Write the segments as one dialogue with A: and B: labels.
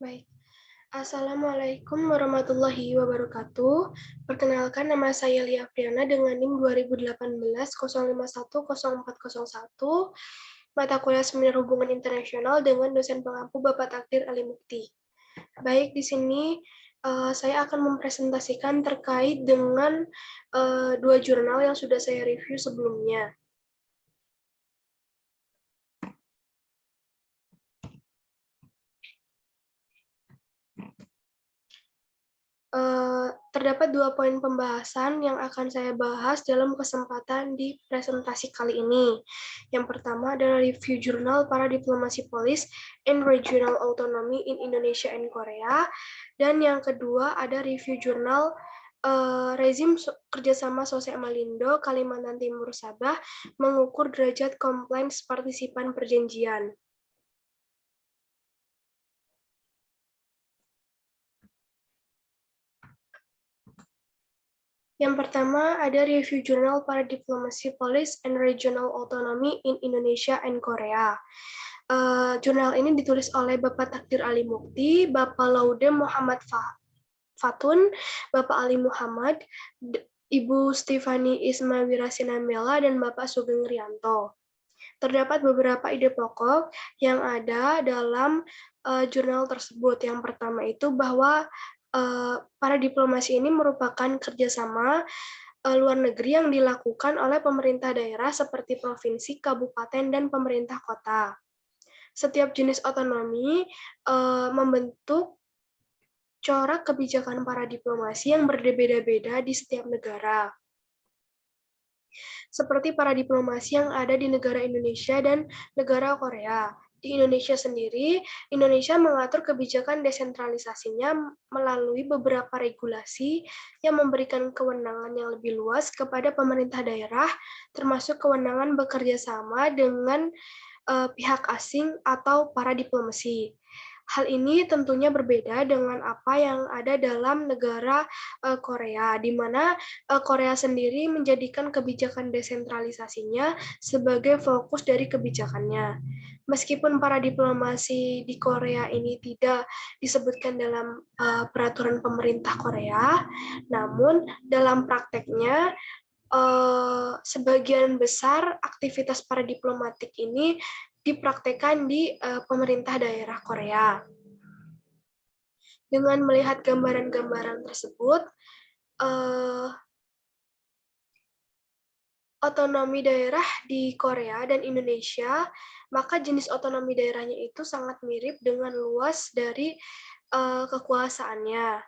A: Baik. Assalamualaikum warahmatullahi wabarakatuh. Perkenalkan, nama saya Lia Friana dengan NIM 2018 051 0401, mata kuliah Seminar Hubungan Internasional dengan dosen pengampu Bapak Takdir Ali Mukti. Baik, di sini saya akan mempresentasikan terkait dengan dua jurnal yang sudah saya review sebelumnya. Terdapat dua poin pembahasan yang akan saya bahas dalam kesempatan di presentasi kali ini. Yang pertama adalah review jurnal para diplomasi polis and regional autonomy in Indonesia and Korea, dan yang kedua ada review jurnal rezim kerjasama Sosek Malindo, Kalimantan Timur, Sabah, mengukur derajat compliance partisipan perjanjian. Yang pertama ada review jurnal para diplomasi police and regional autonomy in Indonesia and Korea. Jurnal ini ditulis oleh Bapak Takdir Ali Mukti, Bapak Laude Muhammad Fatun, Bapak Ali Muhammad, Ibu Stefani Ismawira Sinambela, dan Bapak Sugeng Rianto. Terdapat beberapa ide pokok yang ada dalam jurnal tersebut. Yang pertama itu bahwa para diplomasi ini merupakan kerjasama luar negeri yang dilakukan oleh pemerintah daerah seperti provinsi, kabupaten, dan pemerintah kota. Setiap jenis otonomi membentuk corak kebijakan para diplomasi yang berbeda-beda di setiap negara. Seperti para diplomasi yang ada di negara Indonesia dan negara Korea. Di Indonesia sendiri, Indonesia mengatur kebijakan desentralisasinya melalui beberapa regulasi yang memberikan kewenangan yang lebih luas kepada pemerintah daerah, termasuk kewenangan bekerja sama dengan pihak asing atau para diplomasi. Hal ini tentunya berbeda dengan apa yang ada dalam negara Korea, di mana Korea sendiri menjadikan kebijakan desentralisasinya sebagai fokus dari kebijakannya. Meskipun para diplomasi di Korea ini tidak disebutkan dalam peraturan pemerintah Korea, namun dalam prakteknya sebagian besar aktivitas para diplomatik ini dipraktekkan di pemerintah daerah Korea. Dengan melihat gambaran-gambaran tersebut, otonomi daerah di Korea dan Indonesia, maka jenis otonomi daerahnya itu sangat mirip dengan luas dari kekuasaannya.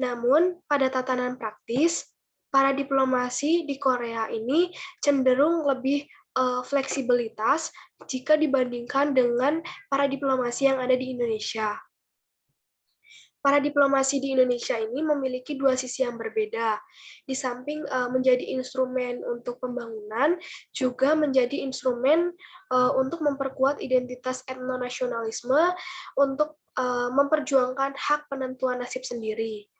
A: Namun, pada tatanan praktis, para diplomasi di Korea ini cenderung lebih fleksibilitas jika dibandingkan dengan para diplomasi yang ada di Indonesia. Para diplomasi di Indonesia ini memiliki dua sisi yang berbeda. Di samping menjadi instrumen untuk pembangunan, juga menjadi instrumen untuk memperkuat identitas etnonasionalisme untuk memperjuangkan hak penentuan nasib sendiri.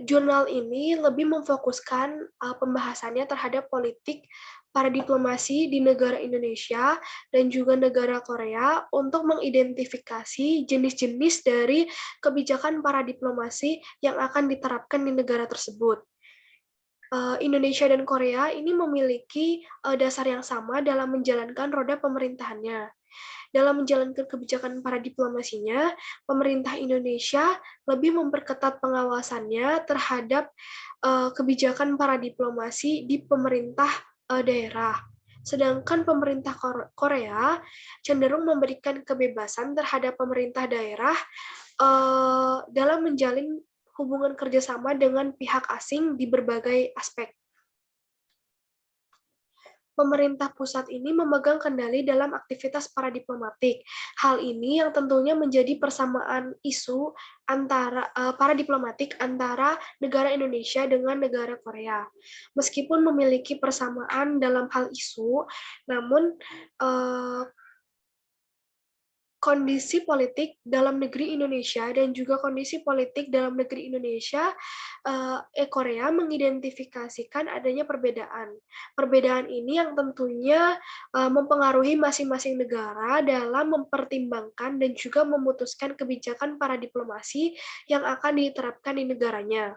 A: Jurnal ini lebih memfokuskan pembahasannya terhadap politik para diplomasi di negara Indonesia dan juga negara Korea untuk mengidentifikasi jenis-jenis dari kebijakan para diplomasi yang akan diterapkan di negara tersebut. Indonesia dan Korea ini memiliki dasar yang sama dalam menjalankan roda pemerintahannya. Dalam menjalankan kebijakan para diplomasinya, pemerintah Indonesia lebih memperketat pengawasannya terhadap kebijakan para diplomasi di pemerintah daerah. Sedangkan pemerintah Korea cenderung memberikan kebebasan terhadap pemerintah daerah dalam menjalin hubungan kerjasama dengan pihak asing di berbagai aspek. Pemerintah pusat ini memegang kendali dalam aktivitas para diplomatik. Hal ini yang tentunya menjadi persamaan isu antara para diplomatik antara negara Indonesia dengan negara Korea. Meskipun memiliki persamaan dalam hal isu, namun kondisi politik dalam negeri Indonesia dan juga kondisi politik dalam negeri Indonesia, Korea mengidentifikasikan adanya perbedaan. Perbedaan ini yang tentunya mempengaruhi masing-masing negara dalam mempertimbangkan dan juga memutuskan kebijakan para diplomasi yang akan diterapkan di negaranya.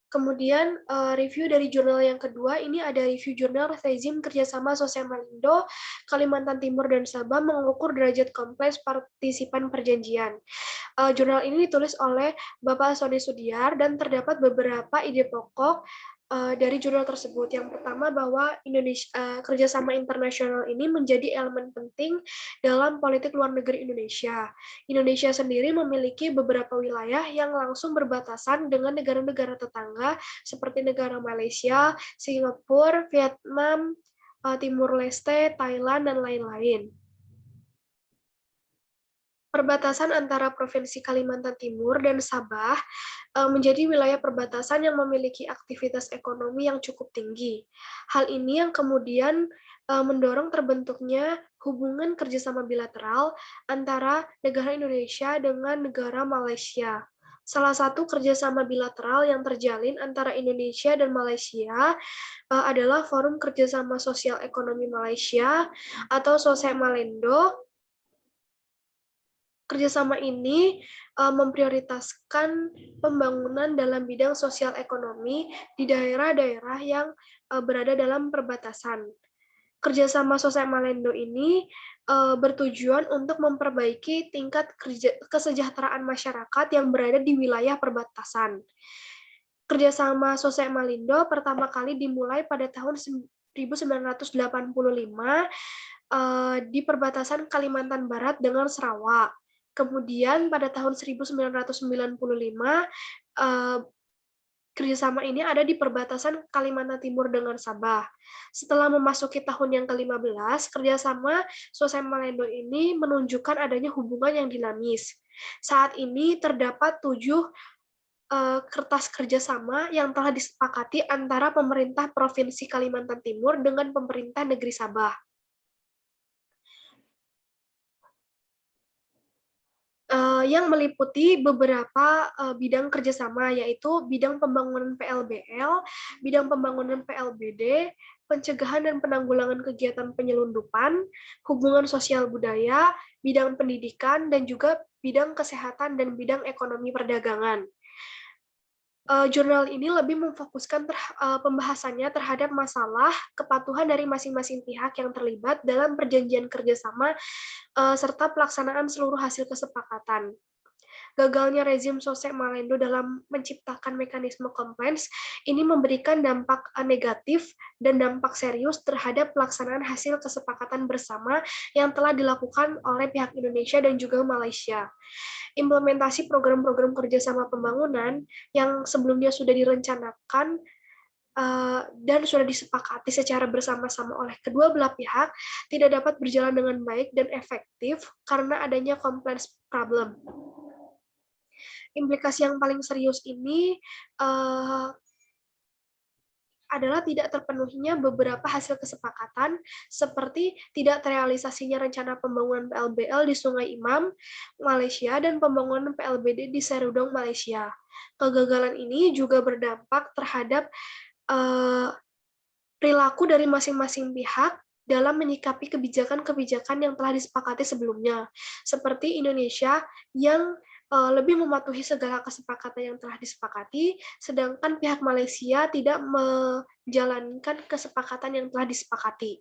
A: Kemudian review dari jurnal yang kedua, ini ada review jurnal rezim kerjasama sosial Malindo, Kalimantan Timur dan Sabah mengukur derajat kompleks partisipan perjanjian. Jurnal ini ditulis oleh Bapak Sony Sudiar dan terdapat beberapa ide pokok dari jurnal tersebut. Yang pertama bahwa kerjasama internasional ini menjadi elemen penting dalam politik luar negeri Indonesia. Indonesia sendiri memiliki beberapa wilayah yang langsung berbatasan dengan negara-negara tetangga seperti negara Malaysia, Singapura, Vietnam, Timur Leste, Thailand, dan lain-lain. Perbatasan antara Provinsi Kalimantan Timur dan Sabah menjadi wilayah perbatasan yang memiliki aktivitas ekonomi yang cukup tinggi. Hal ini yang kemudian mendorong terbentuknya hubungan kerjasama bilateral antara negara Indonesia dengan negara Malaysia. Salah satu kerjasama bilateral yang terjalin antara Indonesia dan Malaysia adalah Forum Kerjasama Sosial Ekonomi Malaysia atau SOSEMALENDO. Kerjasama ini memprioritaskan pembangunan dalam bidang sosial ekonomi di daerah-daerah yang berada dalam perbatasan. Kerjasama SOSEMALENDO ini bertujuan untuk memperbaiki tingkat kesejahteraan masyarakat yang berada di wilayah perbatasan. Kerjasama SOSEMALENDO pertama kali dimulai pada tahun 1985 di perbatasan Kalimantan Barat dengan Sarawak. Kemudian pada tahun 1995, kerjasama ini ada di perbatasan Kalimantan Timur dengan Sabah. Setelah memasuki tahun yang ke-15, kerjasama SOSEMALENDO ini menunjukkan adanya hubungan yang dinamis. Saat ini terdapat 7 kertas kerjasama yang telah disepakati antara pemerintah Provinsi Kalimantan Timur dengan pemerintah negeri Sabah. Yang meliputi beberapa bidang kerjasama, yaitu bidang pembangunan PLBL, bidang pembangunan PLBD, pencegahan dan penanggulangan kegiatan penyelundupan, hubungan sosial budaya, bidang pendidikan, dan juga bidang kesehatan dan bidang ekonomi perdagangan. Jurnal ini lebih memfokuskan pembahasannya terhadap masalah kepatuhan dari masing-masing pihak yang terlibat dalam perjanjian kerjasama serta pelaksanaan seluruh hasil kesepakatan. Gagalnya rezim SOSEMALENDO dalam menciptakan mekanisme compliance ini memberikan dampak negatif dan dampak serius terhadap pelaksanaan hasil kesepakatan bersama yang telah dilakukan oleh pihak Indonesia dan juga Malaysia. Implementasi program-program kerjasama pembangunan yang sebelumnya sudah direncanakan dan sudah disepakati secara bersama-sama oleh kedua belah pihak tidak dapat berjalan dengan baik dan efektif karena adanya compliance problem. Implikasi yang paling serius ini adalah tidak terpenuhinya beberapa hasil kesepakatan, seperti tidak terrealisasinya rencana pembangunan PLBL di Sungai Imam, Malaysia, dan pembangunan PLBD di Serudong, Malaysia. Kegagalan ini juga berdampak terhadap perilaku dari masing-masing pihak dalam menyikapi kebijakan-kebijakan yang telah disepakati sebelumnya, seperti Indonesia yang lebih mematuhi segala kesepakatan yang telah disepakati, sedangkan pihak Malaysia tidak menjalankan kesepakatan yang telah disepakati.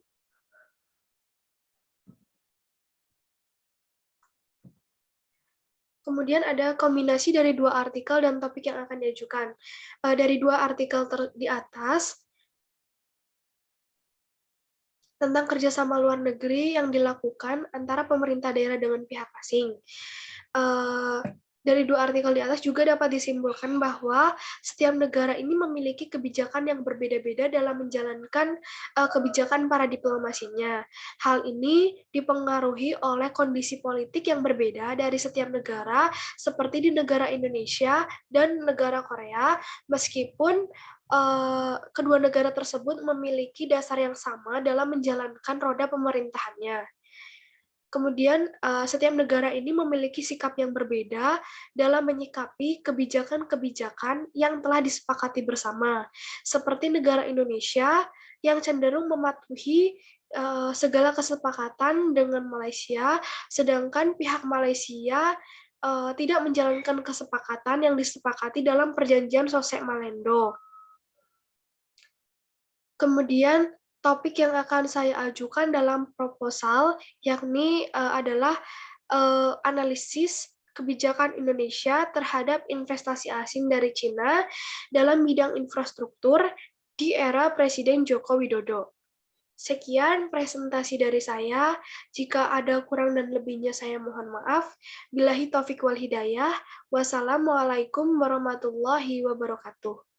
A: Kemudian ada kombinasi dari dua artikel dan topik yang akan diajukan. Dari dua artikel di atas, tentang kerjasama luar negeri yang dilakukan antara pemerintah daerah dengan pihak asing. Dari dua artikel di atas juga dapat disimpulkan bahwa setiap negara ini memiliki kebijakan yang berbeda-beda dalam menjalankan kebijakan para diplomasinya. Hal ini dipengaruhi oleh kondisi politik yang berbeda dari setiap negara, seperti di negara Indonesia dan negara Korea, meskipun kedua negara tersebut memiliki dasar yang sama dalam menjalankan roda pemerintahannya. Kemudian, setiap negara ini memiliki sikap yang berbeda dalam menyikapi kebijakan-kebijakan yang telah disepakati bersama. Seperti negara Indonesia yang cenderung mematuhi segala kesepakatan dengan Malaysia, sedangkan pihak Malaysia tidak menjalankan kesepakatan yang disepakati dalam Perjanjian Sosek Malendo. Kemudian topik yang akan saya ajukan dalam proposal yakni adalah analisis kebijakan Indonesia terhadap investasi asing dari Cina dalam bidang infrastruktur di era Presiden Joko Widodo. Sekian presentasi dari saya. Jika ada kurang dan lebihnya saya mohon maaf. Billahi taufiq wal hidayah. Wassalamualaikum warahmatullahi wabarakatuh.